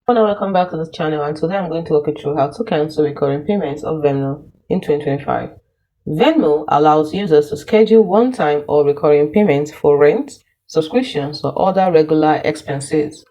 Hello, welcome back to this channel, and today I'm going to walk you through how to cancel recurring payments of Venmo in 2025. Venmo allows users to schedule one-time or recurring payments for rent, subscriptions, or other regular expenses.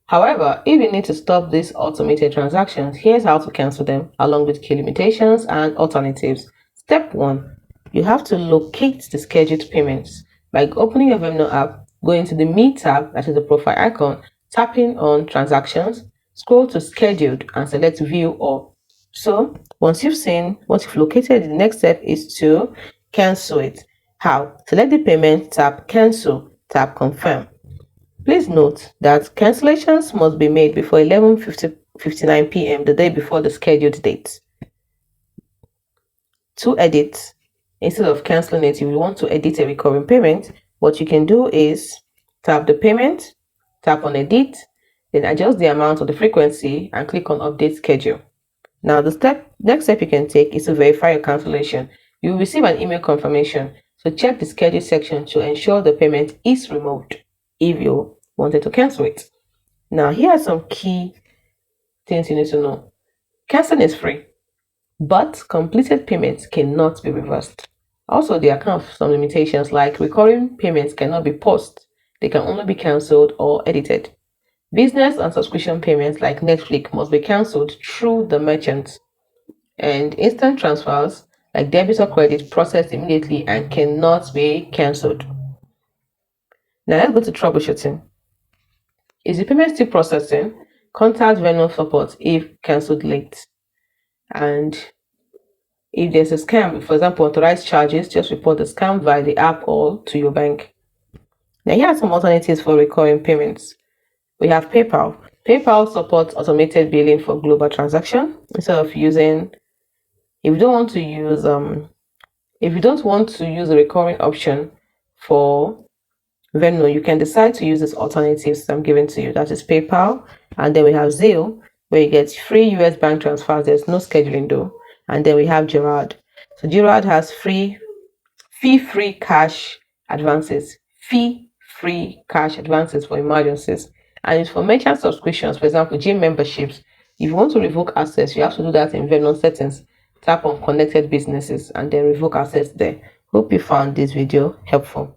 However, if you need to stop these automated transactions, here's how to cancel them, along with key limitations and alternatives. Step 1. You have to locate the scheduled payments. By opening your Venmo app, go into the Me tab, that is the profile icon, tapping on Transactions, scroll to Scheduled and select View All. So once you've located, the next step is to cancel it. How? Select the payment, tap Cancel, tap Confirm. Please note that cancellations must be made before 11:59 p.m. the day before the scheduled date. To edit, instead of canceling it, if you want to edit a recurring payment, what you can do is tap the payment, tap on Edit, then adjust the amount or the frequency and click on Update Schedule. Now, the next step you can take is to verify your cancellation. You will receive an email confirmation, so check the schedule section to ensure the payment is removed if you wanted to cancel it. Now, here are some key things you need to know. Canceling is free, but completed payments cannot be reversed. Also, there are some limitations, like recurring payments cannot be paused. They can only be cancelled or edited. Business and subscription payments like Netflix must be cancelled through the merchant. And instant transfers like debit or credit processed immediately and cannot be cancelled. Now let's go to troubleshooting. Is the payment still processing? Contact Venmo support if cancelled late. And if there's a scam, for example, authorized charges, just report the scam via the app or to your bank. Now here are some alternatives for recurring payments. We have PayPal. PayPal supports automated billing for global transaction. Instead of using, if you don't want to use the recurring option for Venmo, you can decide to use these alternatives I'm giving to you. That is PayPal, and then we have Zelle, where you get free US bank transfers. There's no scheduling though. And then we have Gerard. So Gerard has fee-free cash advances, fee-free cash advances for emergencies, and it's for merchant subscriptions. For example, gym memberships. If you want to revoke access, you have to do that in Venmo settings. Tap on connected businesses and then revoke access there. Hope you found this video helpful.